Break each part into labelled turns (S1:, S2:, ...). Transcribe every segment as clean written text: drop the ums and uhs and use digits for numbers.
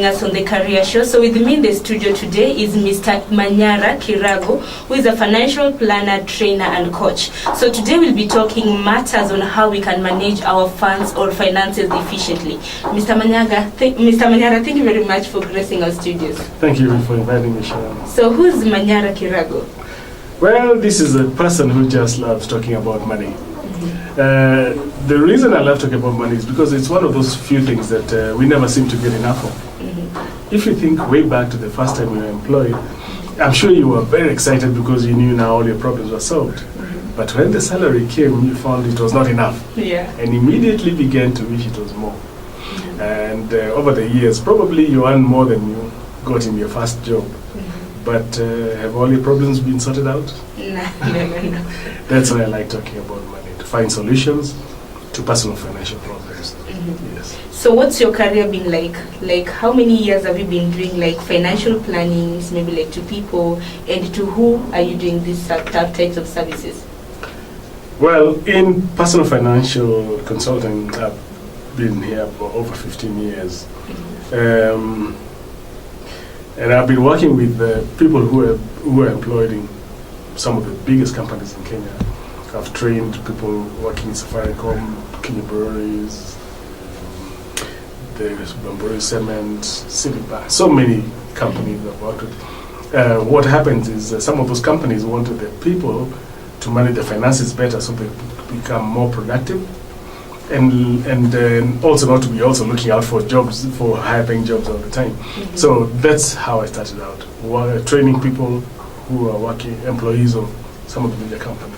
S1: joining us on the Career Show. So with me in the studio today is Mr. Manyara Kirago, who is a financial planner, trainer and coach. So today we'll be talking matters on how we can manage our funds or finances efficiently. Mr. Manyara, thank you very much for gracing our studios.
S2: Thank you for inviting me, Sharon.
S1: So who's Manyara Kirago?
S2: Well, this is a person who just loves talking about money. The reason I love talking about money is because it's one of those few things that we never seem to get enough of. If you think way back to the first time you were employed, I'm sure you were very excited because you knew now all your problems were solved. But when the salary came, you found it was not enough. And immediately began to wish it was more. And over the years, probably you earn more than you got in your first job. But have all your problems been sorted out?
S1: No.
S2: That's why I like talking about money, to find solutions to personal financial problems. Yes.
S1: So what's your career been like? Like how many years have you been doing like financial plannings, maybe like to people, and to who are you doing these types of services?
S2: Well, in personal financial consulting, I've been here for over 15 years. And I've been working with people who are employed in some of the biggest companies in Kenya. I've trained people working in Safaricom, Kenya Breweries, the Bamburi Cement, Citibank, so many companies I've worked with. What happens is some of those companies wanted the people to manage their finances better so they become more productive. And also not to be also looking out for jobs, for higher paying jobs all the time. So that's how I started out, training people who are working, employees of some of the major companies.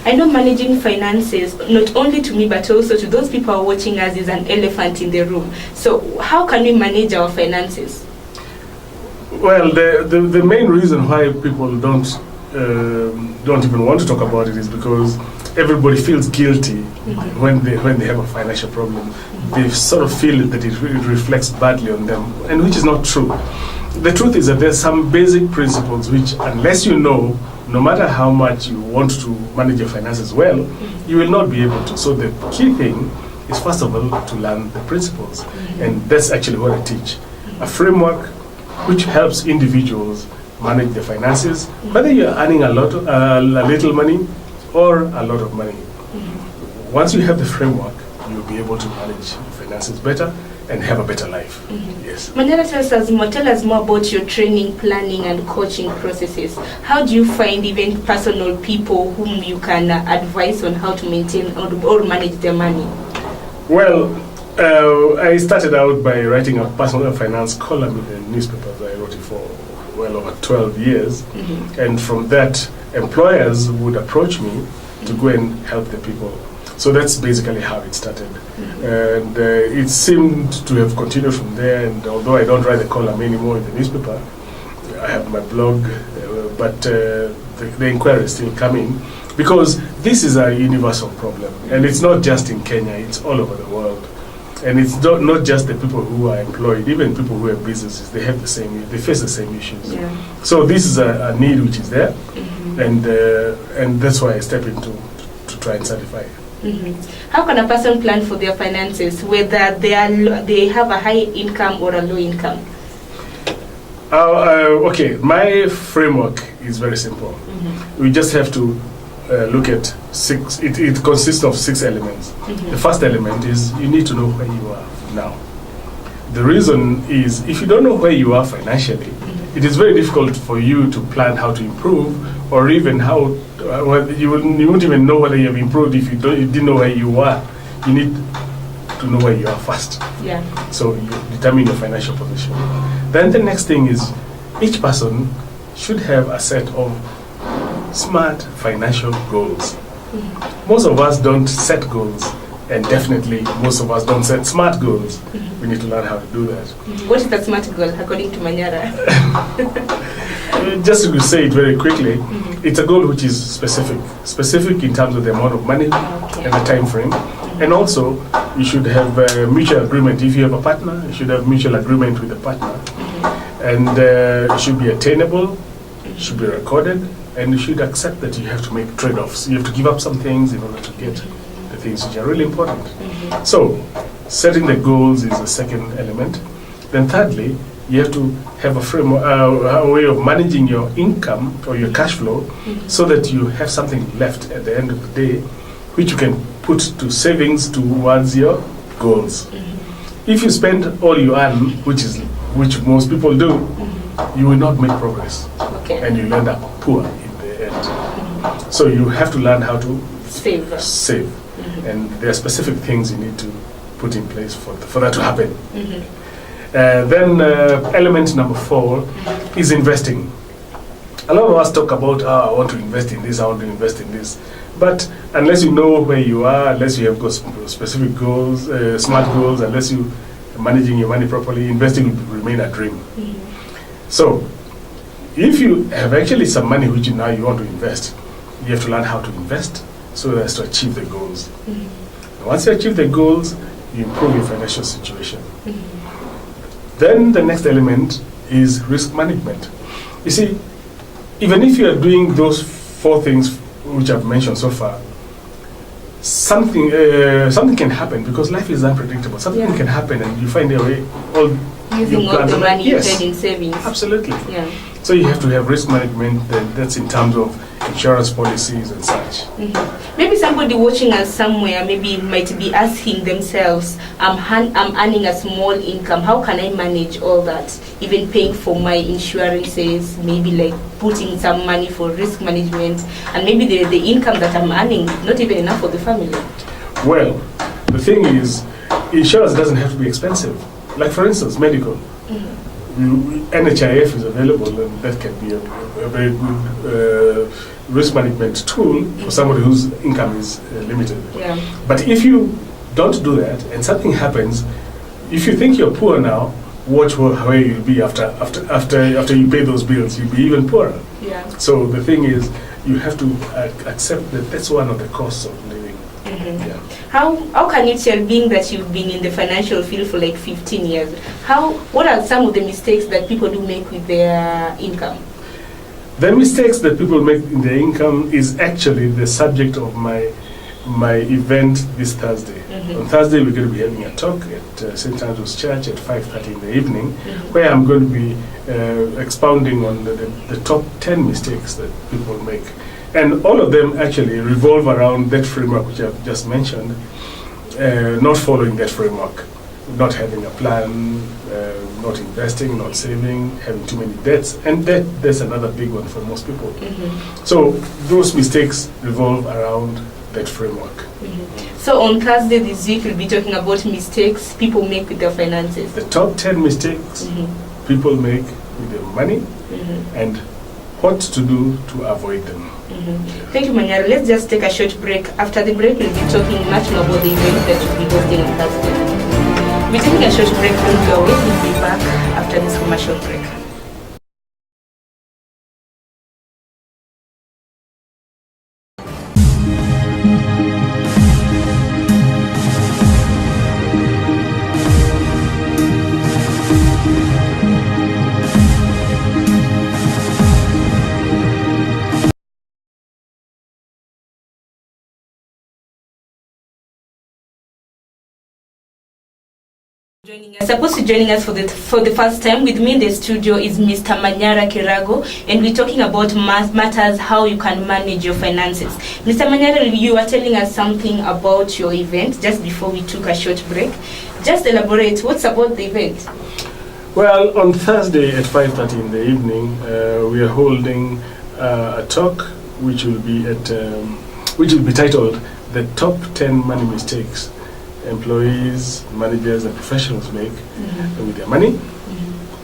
S1: I know managing finances, not only to me but also to those people who are watching us, is an elephant in the room. So how can we manage our finances?
S2: Well, the main reason why people don't even want to talk about it is because everybody feels guilty when they have a financial problem. They sort of feel that it reflects badly on them, and which is not true. The truth is that there's some basic principles which, unless you know, no matter how much you want to manage your finances well, you will not be able to. So the key thing is, first of all, to learn the principles, and that's actually what I teach. A framework which helps individuals manage their finances, whether you're earning a little money or a lot of money. Once you have the framework, you'll be able to manage your finances better and have a better life. Yes.
S1: Manyara, tell us more about your training, planning and coaching processes. How do you find even personal people whom you can advise on how to maintain or manage their money?
S2: Well, I started out by writing a personal finance column in the newspapers. I wrote it for well over 12 years. And from that, employers would approach me to go and help the people. So that's basically how it started. And it seemed to have continued from there, and although I don't write the column anymore in the newspaper, I have my blog, but the inquiries still come in, because this is a universal problem, and it's not just in Kenya, it's all over the world. And it's not just the people who are employed, even people who have businesses, they face the same issues. So this is a need which is there, and that's why I step in to try and certify it.
S1: How can a person plan for their finances, whether they have a high income or a low income?
S2: Okay, my framework is very simple. We just have to look at six. It consists of 6 elements. The first element is you need to know where you are now. The reason is, if you don't know where you are financially, it is very difficult for you to plan how to improve, or even how you wouldn't even know whether you have improved if you didn't know where you were. You need to know where you are first. So you determine your financial position. Then the next thing is, each person should have a set of smart financial goals. Most of us don't set goals, and definitely most of us don't set smart goals. We need to learn how to do that.
S1: What is the smart goal according to Manyara?
S2: Just to say it very quickly, it's a goal which is specific in terms of the amount of money and the time frame. And also, you should have a mutual agreement. If you have a partner, you should have mutual agreement with the partner. And it should be attainable, it should be recorded, and you should accept that you have to make trade-offs. You have to give up some things in order to get the things which are really important. So, setting the goals is the second element. Then thirdly, you have to have a framework, a way of managing your income or your cash flow so that you have something left at the end of the day, which you can put to savings towards your goals. If you spend all you earn, which most people do, you will not make progress, and you'll end up poor in the end. So you have to learn how to save. And there are specific things you need to put in place for that to happen. Then element number 4 is investing. A lot of us talk about, I want to invest in this, I want to invest in this. But unless you know where you are, unless you have got specific goals, smart goals, unless you are managing your money properly, investing will remain a dream. So if you have actually some money which now you want to invest, you have to learn how to invest so as to achieve the goals. And once you achieve the goals, you improve your financial situation. Then the next element is risk management. You see, even if you are doing those 4 things which I've mentioned so far, something can happen because life is unpredictable. Something can happen and you find a way,
S1: using all the money you paid in savings.
S2: Absolutely. So you have to have risk management, that's in terms of insurance policies and such.
S1: Maybe somebody watching us somewhere maybe might be asking themselves, I'm earning a small income, how can I manage all that? Even paying for my insurances, maybe like putting some money for risk management, and maybe the income that I'm earning not even enough for the family. Well,
S2: the thing is, insurance doesn't have to be expensive. Like for instance, medical. NHIF is available, and that can be a very good risk management tool for somebody whose income is limited. But if you don't do that and something happens, if you think you're poor now, watch where you'll be after you pay those bills. You'll be even poorer. So the thing is, you have to accept that that's one of the costs of living.
S1: How can you tell, being that you've been in the financial field for like 15 years, what are some of the mistakes that people do make with their income?
S2: The mistakes that people make in their income is actually the subject of my event this Thursday. On Thursday, we're going to be having a talk at St. Andrew's Church at 5:30 in the evening, where I'm going to be expounding on the top 10 mistakes that people make. And all of them actually revolve around that framework which I've just mentioned, not following that framework, not having a plan, not investing, not saving, having too many debts, and that's another big one for most people. So those mistakes revolve around that framework.
S1: So on Thursday this week, we'll be talking about mistakes people make with their finances.
S2: The top 10 mistakes people make with their money and what to do to avoid them.
S1: Thank you, Manyara. Let's just take a short break. After the break, we'll be talking much more about the event that we'll be hosting on Thursday. We're taking a short break. Don't go away. We'll be back after this commercial break. Supposed to joining us for the first time, with me in the studio is Mr. Manyara Kirago, and we're talking about matters how you can manage your finances. Mr. Manyara, you were telling us something about your event just before we took a short break. Just elaborate, what's about the event?
S2: Well, on Thursday at 5:30 in the evening, we are holding a talk which will be titled "The Top 10 Money Mistakes Employees, Managers, and Professionals Make with Their Money,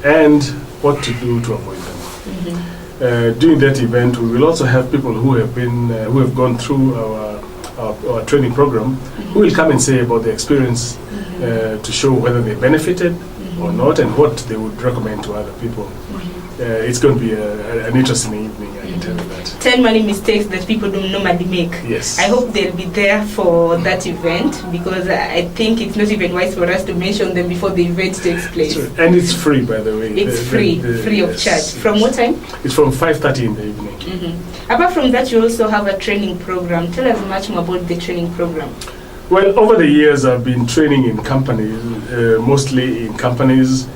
S2: and what to do to avoid them." During that event, we will also have people who have gone through our training program, who will come and say about their experience to show whether they benefited or not, and what they would recommend to other people. It's going to be an interesting evening, I can tell you that. 10
S1: money mistakes that people don't normally make.
S2: Yes.
S1: I hope they'll be there for that event, because I think it's not even wise for us to mention them before the event takes place.
S2: Sure. And it's free, by the way.
S1: It's free of charge. From what time?
S2: It's from 5:30 in the evening.
S1: Apart from that, you also have a training program. Tell us much more about the training program.
S2: Well, over the years, I've been training in companies, mostly in companies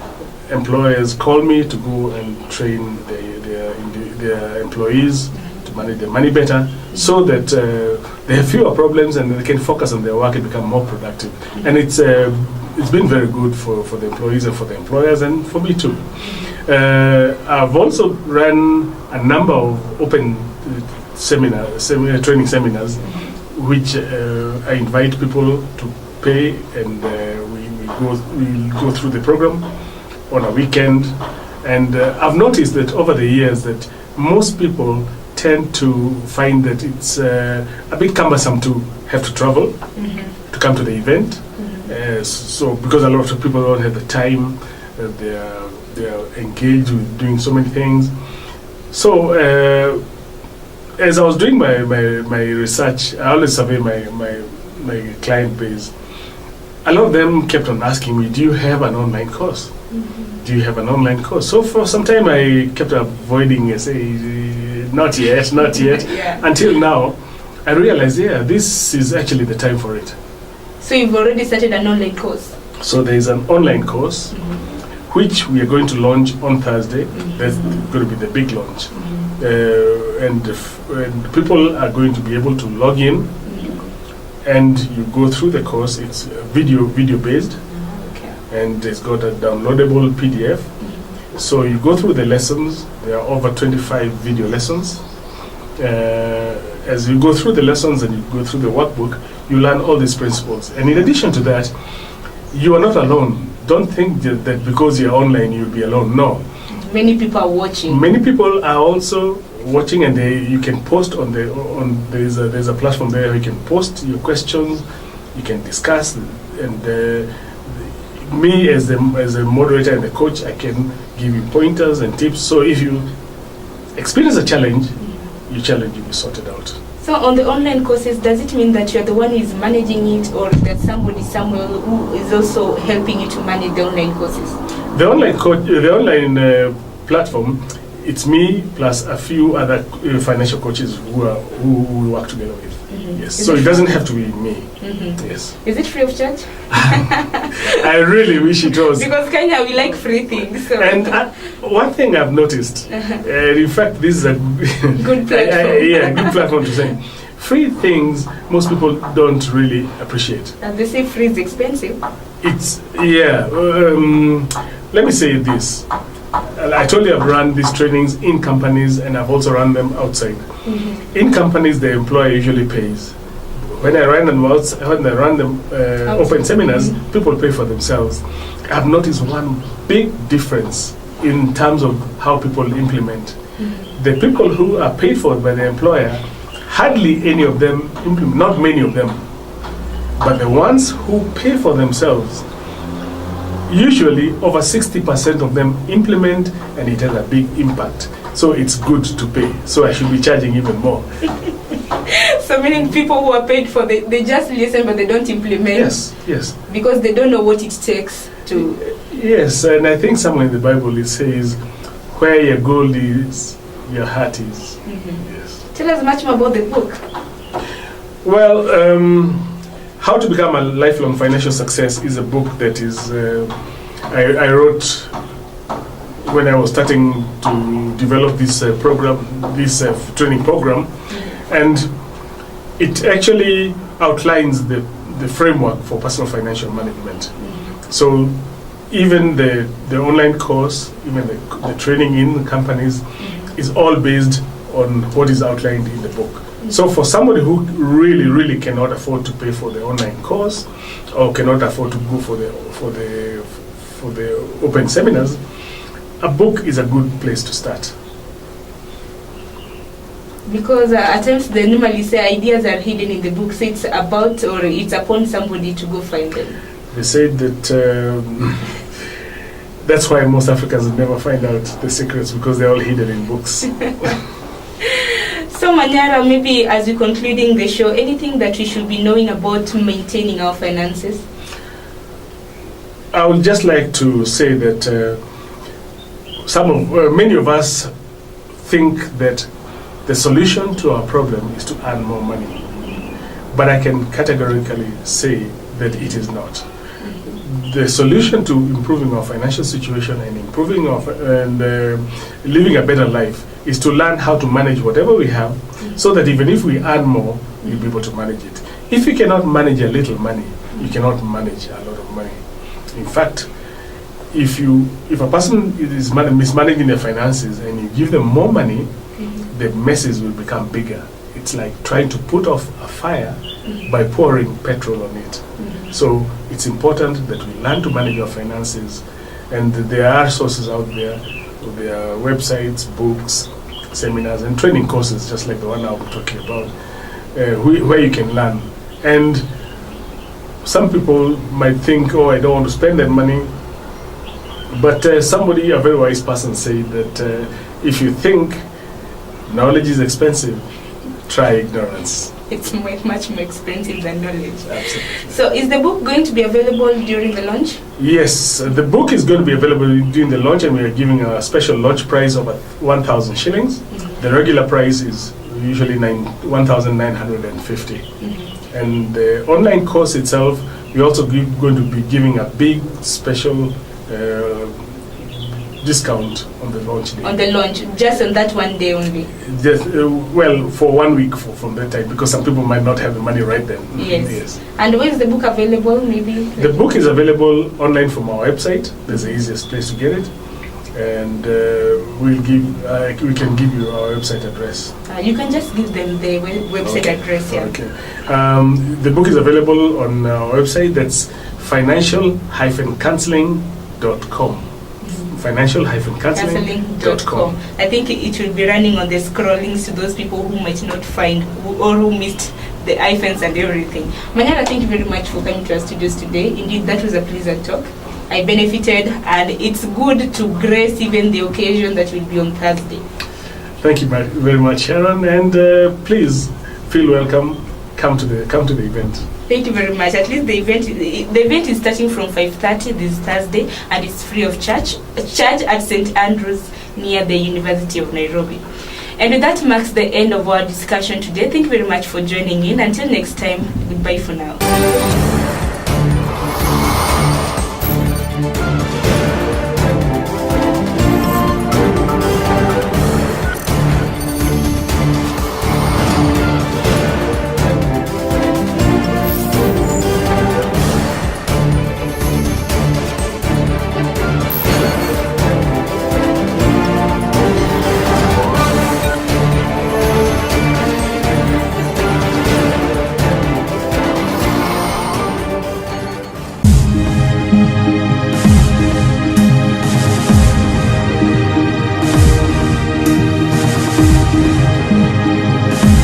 S2: employers call me to go and train their employees to manage their money better, so that they have fewer problems and they can focus on their work and become more productive. And it's been very good for the employees and for the employers and for me too. I've also run a number of open training seminars, which I invite people to pay, and we'll go through the program on a weekend. And I've noticed that over the years that most people tend to find that it's a bit cumbersome to have to travel to come to the event. So because a lot of people don't have the time, they are engaged with doing so many things. So as I was doing my research, I always survey my client base. A lot of them kept on asking me, do you have an online course? Do you have an online course? So for some time I kept avoiding, say, not yet,
S1: Yeah.
S2: until now I realized, yeah, this is actually the time for it.
S1: So you've already started an online course?
S2: So there is an online course which we are going to launch on Thursday. That's going to be the big launch. And people are going to be able to log in and you go through the course. It's video based, and it's got a downloadable PDF. So you go through the lessons. There are over 25 video lessons. As you go through the lessons and you go through the workbook, you learn all these principles. And in addition to that, you are not alone. Don't think that because you're online you'll be alone. No.
S1: Many people are watching.
S2: Many people are also watching, and you can post there's a platform there where you can post your questions, you can discuss, and me as the moderator and the coach, I can give you pointers and tips. So if you experience a challenge, your challenge will be sorted out.
S1: So on the online courses, does it mean that you're the one who is managing it, or that somebody somewhere who is also helping you to manage the online courses?
S2: The online platform, it's me plus a few other financial coaches who we work together with. Yes. So it doesn't have to be me. Yes.
S1: Is it free of charge?
S2: I really wish it was.
S1: Because Kenya, we like free things. So.
S2: And one thing I've noticed, in fact, this is a
S1: good platform.
S2: Good platform to say. Free things, most people don't really appreciate.
S1: And they say free is expensive.
S2: It's, let me say this. I told you I've run these trainings in companies, and I've also run them outside. In companies, the employer usually pays. When I run them open seminars, people pay for themselves. I've noticed one big difference in terms of how people implement. The people who are paid for by the employer, hardly any of them implement, not many of them. But the ones who pay for themselves, usually over 60% of them implement, and it has a big impact. So it's good to pay. So I should be charging even more.
S1: So meaning people who are paid for, they just listen but they don't implement?
S2: Yes.
S1: Because they don't know what it takes to...
S2: Yes, and I think somewhere in the Bible it says, where your gold is, your heart is. Yes.
S1: Tell us much more about the book.
S2: Well, How to Become a Lifelong Financial Success is a book that is I wrote when I was starting to develop this training program, and it actually outlines the framework for personal financial management. So even the online course, even the training in companies is all based on what is outlined in the book. So for somebody who really cannot afford to pay for the online course, or cannot afford to go for the open seminars, a book is a good place to start.
S1: Because at times they normally say ideas are hidden in the book, so it's about, or it's upon somebody to go find them.
S2: They said that that's why most Africans never find out the secrets, because they're all hidden in books.
S1: So Manyara, maybe as we're concluding the show, anything that we should be knowing about maintaining our finances?
S2: I would just like to say that many of us think that the solution to our problem is to earn more money. But I can categorically say that it is not. the solution to improving our financial situation and improving our living a better life is to learn how to manage whatever we have, so that even if we earn more, we'll be able to manage it. If you cannot manage a little money, you cannot manage a lot of money. In fact, if a person is mismanaging their finances and you give them more money, the messes will become bigger. It's like trying to put off a fire by pouring petrol on it. So it's important that we learn to manage our finances, and there are sources out there. There are websites, books, seminars, and training courses, just like the one I'll be talking about, where you can learn. And some people might think, oh, I don't want to spend that money. But somebody, a very wise person, said that if you think knowledge is expensive, try ignorance.
S1: It's much more expensive than knowledge.
S2: Absolutely.
S1: So is the book going to be available during the launch?
S2: Yes, the book is going to be available during the launch, and we are giving a special launch price of 1,000 shillings. The regular price is usually 1,950. And the online course itself, we're also going to be giving a big special discount on the launch day.
S1: On the launch, just on that one day only?
S2: Just, well, for 1 week from that time, because some people might not have the money right then.
S1: Yes. And where is the book available, maybe?
S2: The book is available online from our website. That's the easiest place to get it. And we can give you our website address.
S1: You can just give them the website address here.
S2: Okay. The book is available on our website. That's financial-counseling.com. Financial-counseling.com.
S1: I think it will be running on the scrollings to those people who might not find or who missed the hyphens and everything. Manyara, thank you very much for coming to our studios today. Indeed, that was a pleasant talk. I benefited, and it's good to grace even the occasion that will be on Thursday. Thank you
S2: very much, Sharon, and please feel welcome. Come to the event.
S1: Thank you very much. At least the event is starting from 5:30 this Thursday, and it's free of charge at St. Andrews near the University of Nairobi. And that marks the end of our discussion today. Thank you very much for joining in. Until next time, goodbye for now.